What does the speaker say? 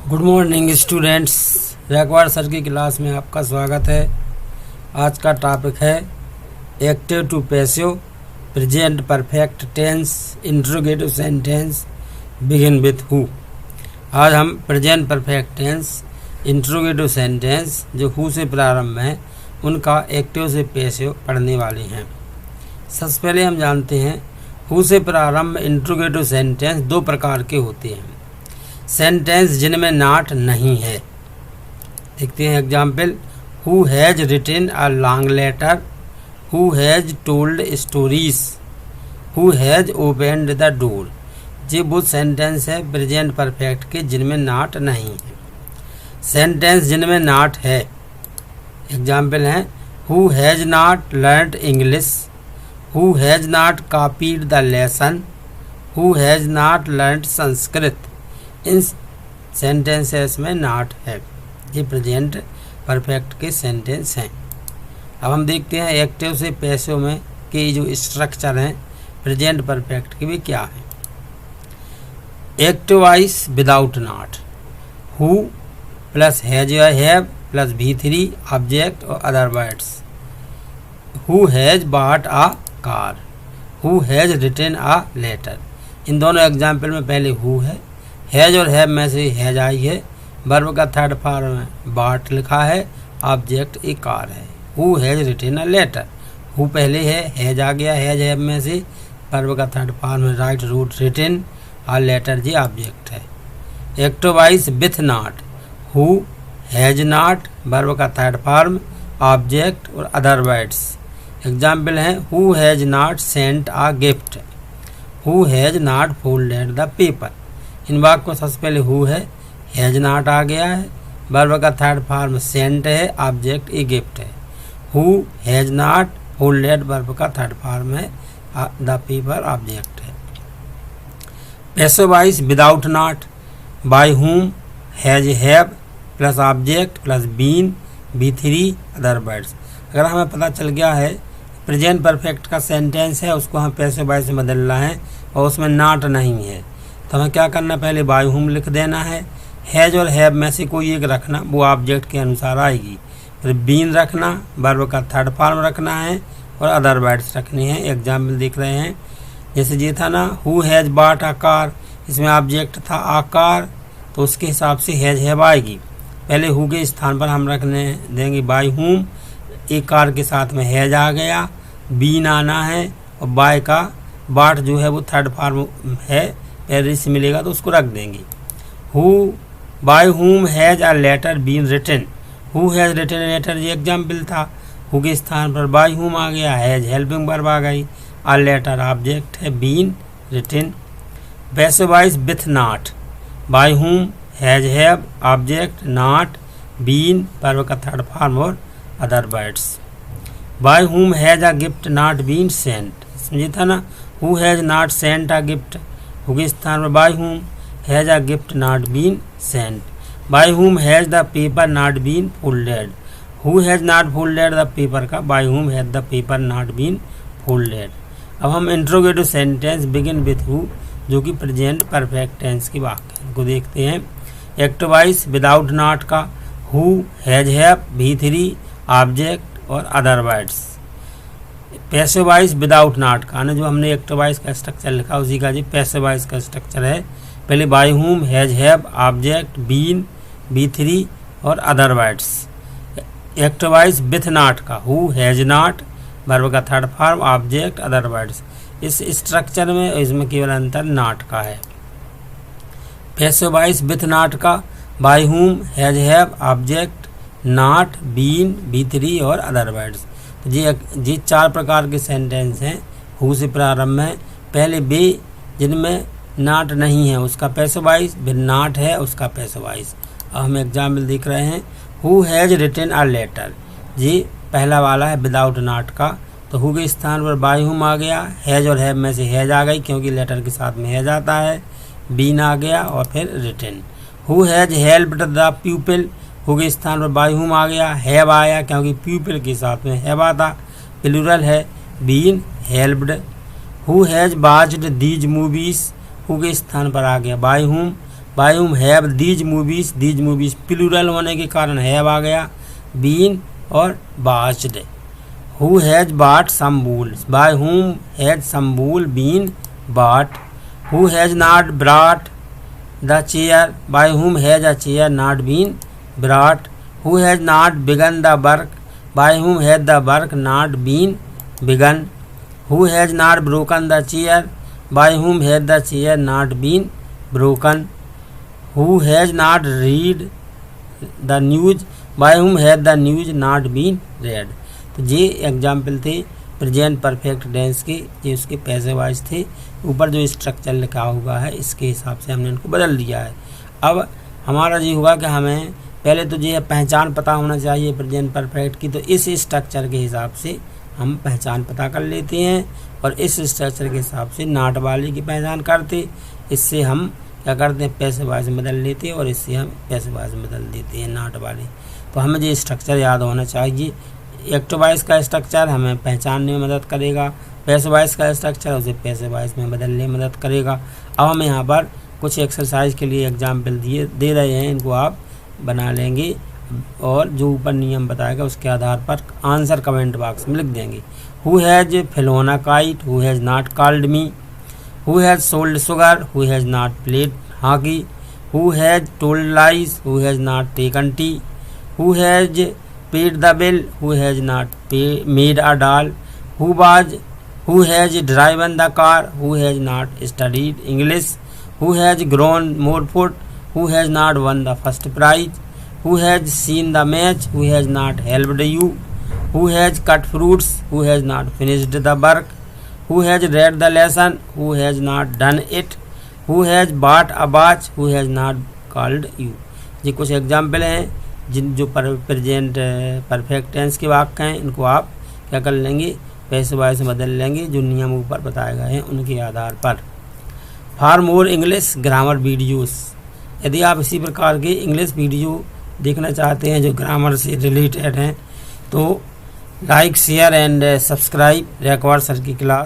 Good morning students. Raikwad sir की class में आपका स्वागत है। आज का टॉपिक है active to passive present perfect tense interrogative sentence begin with who. आज हम present perfect tense interrogative sentence जो हु से प्रारंभ है उनका एक्टिव से पैसिव पढ़ने वाले हैं। सबसे पहले हम जानते हैं हु से प्रारंभ इंट्रोगेटिव सेंटेंस दो प्रकार के होते हैं। सेंटेंस जिनमें नॉट नहीं है। देखते हैं example. Who has written a long letter, who has told stories, who has opened the door. ये वो सेंटेंस है प्रेजेंट परफेक्ट के जिनमें नॉट नहीं है। सेंटेंस जिनमें नॉट है एग्जाम्पल हैं who has not learned English, who has not copied the lesson, who has not learned Sanskrit. In sentences में नॉट है। ये प्रेजेंट परफेक्ट के सेंटेंस हैं। अब हम देखते हैं एक्टिव से पैसिव में कि जो स्ट्रक्चर हैं प्रेजेंट परफेक्ट के भी क्या है। Active voice without not, who plus has या हैव प्लस V3 ऑब्जेक्ट और other words. Who has bought a car, who has written a letter. इन दोनों एग्जाम्पल में पहले हु है, हैज और हैव में से हैज आई है, वर्ब का थर्ड फॉर्म में बॉट लिखा है, ऑब्जेक्ट ए कार है। Who has written a letter, who पहले है, हैज आ गया, हैज हैव में से, वर्ब का थर्ड फॉर्म में राइट रूट रिटन और लेटर जी ऑब्जेक्ट है। Active voice with not, who has not, verb का थर्ड फॉर्म, ऑब्जेक्ट और अदर वर्ड्स। एग्जाम्पल हैं who has not sent a gift, who has not folded the paper. इन वाक्य को सबसे पहले हु है, हैज नॉट आ गया है, वर्ब का थर्ड फॉर्म सेंट है, ऑब्जेक्ट ए गिफ्ट है। Who has not folded, verb का थर्ड फॉर्म है, द पेपर ऑब्जेक्ट है। Passive voice without not, by whom has have plus object plus been V3 other words. अगर हमें पता चल गया है प्रेजेंट परफेक्ट का सेंटेंस है उसको हम पैसिव वॉइस में बदलना है और उसमें नॉट नहीं है तो हमें क्या करना, पहले बाय हुम लिख देना है, हैज और हैव में से कोई एक रखना, वो ऑब्जेक्ट के अनुसार आएगी। फिर बीन रखना, वर्ब का थर्ड फॉर्म रखना है और अदर वर्ड्स रखने हैं। एग्जाम्पल देख रहे हैं जैसे ये था ना who has bought a car, इसमें ऑब्जेक्ट था आ कार तो उसके हिसाब से हैज हैव आएगी। पहले हु के स्थान पर हम रखने देंगे बाय हुम, एक कार के साथ में हैज आ गया, बीन आना है और बाय का बॉट जो है वो थर्ड फॉर्म है, पहले से मिलेगा तो उसको रख देंगे। Who by whom has a letter been written, who has written letter ये एग्जाम्पल था, हु के स्थान पर बाय हुम आ गया, हैज हेल्पिंग वर्ब आ गई, अ लेटर ऑब्जेक्ट है, been written. Passive voice with not, by whom has have object not been verb का थर्ड फॉर्म और other words. By whom has a gift not been sent, समझे था ना, who has not sent a gift, who के स्थान पर by whom has a gift not been sent. By whom has the paper not been folded, who has not folded the paper का by whom has the paper not been folded. अब हम interrogative sentence begin with who जो कि present perfect tense की वाक्य को देखते हैं। एक्टिव वॉइस विदाउट नॉट का who has have V3 object और other words. Passive voice without not का जो हमने एक्टिव वॉइस का स्ट्रक्चर लिखा उसी का जी पैसिव वॉइस का स्ट्रक्चर है। पहले bye whom has have object been V3 और other words. Active voice with not का हु हैज नॉट, वर्ब का third form, object other words. इस स्ट्रक्चर में इसमें केवल अंतर नॉट का है। पैसिव वॉइस विथ नॉट का by whom has have object not been V3 और अदर वर्ड्स। तो ये चार प्रकार के सेंटेंस हैं हु से प्रारंभ है। पहले बे जिनमें नॉट नहीं है उसका पैसिव वॉइस, फिर नॉट है उसका पैसिव वॉइस। अब हम एग्जाम्पल देख रहे हैं who has written a letter, ये पहला वाला है विदाउट नॉट का, तो हु के स्थान पर बाय हुम आ गया, हैज और हैव में से हैज आ गई क्योंकि लेटर के साथ में हैज आता है, बीन आ गया और फिर written. Who has helped the people, who के स्थान पर बाय हुम आ गया, हैव आया क्योंकि पीपल के साथ में हैव आता, प्लूरल है, been helped. Who has watched these movies, who के स्थान पर आ गया by whom, by whom have these movies plural होने के कारण हैव आ गया, बीन और watched. Who has bought some wool, by whom has some wool been bought. Who has not brought the chair, by whom has a chair not been brought. Who has not begun the work, by whom has the work not been begun. Who has not broken the chair, by whom has the chair not been broken. Who has not read the news, by whom has the news not been read. तो ये example थे present perfect tense के, ये उसके पैसे wise थे। ऊपर जो स्ट्रक्चर लिखा हुआ है इसके हिसाब से हमने इनको बदल दिया है। अब हमारा ये हुआ कि हमें पहले तो ये पहचान पता होना चाहिए प्रेजेंट परफेक्ट की, तो इस स्ट्रक्चर के हिसाब से हम पहचान पता कर लेते हैं और इस स्ट्रक्चर के हिसाब से नाट वाले की पहचान करते। इससे हम क्या करते हैं, पैसे वाइज बदल लेते हैं और इससे हम पैसे वाइज बदल देते हैं नाट वाले। तो हमें ये स्ट्रक्चर याद होना चाहिए। एक्टिव वाइज का स्ट्रक्चर हमें पहचानने में मदद करेगा, पैसे वाइज का स्ट्रक्चर उसे पैसे वाइज में बदलने में मदद करेगा। अब हम यहाँ पर कुछ एक्सरसाइज के लिए एग्जाम्पल दे रहे हैं, इनको आप बना लेंगे और जो ऊपर नियम बताएगा उसके आधार पर आंसर कमेंट बॉक्स में लिख देंगे। Who has flown a kite, who has not called me. Who has sold sugar, who has not played hockey. Who has told lies, who has not taken tea. Who has paid the bill, who has not made a doll. Who has driven the car, who has not studied English. Who has grown more food, who has not won the first prize. Who has seen the match, who has not helped you. Who has cut fruits, who has not finished the work. Who has read the lesson, who has not done it. Who has bought a watch, who has not called you. ये कुछ example हैं जिन जो present perfect tense के वाक्य हैं, इनको आप क्या कर लेंगे, पैसे वाइज बदल लेंगे जो नियम ऊपर बताए गए हैं उनके आधार पर। For more English grammar videos, यदि आप इसी प्रकार के इंग्लिश वीडियो देखना चाहते हैं जो ग्रामर से रिलेटेड हैं तो like share and subscribe Raikwar sir की क्लास।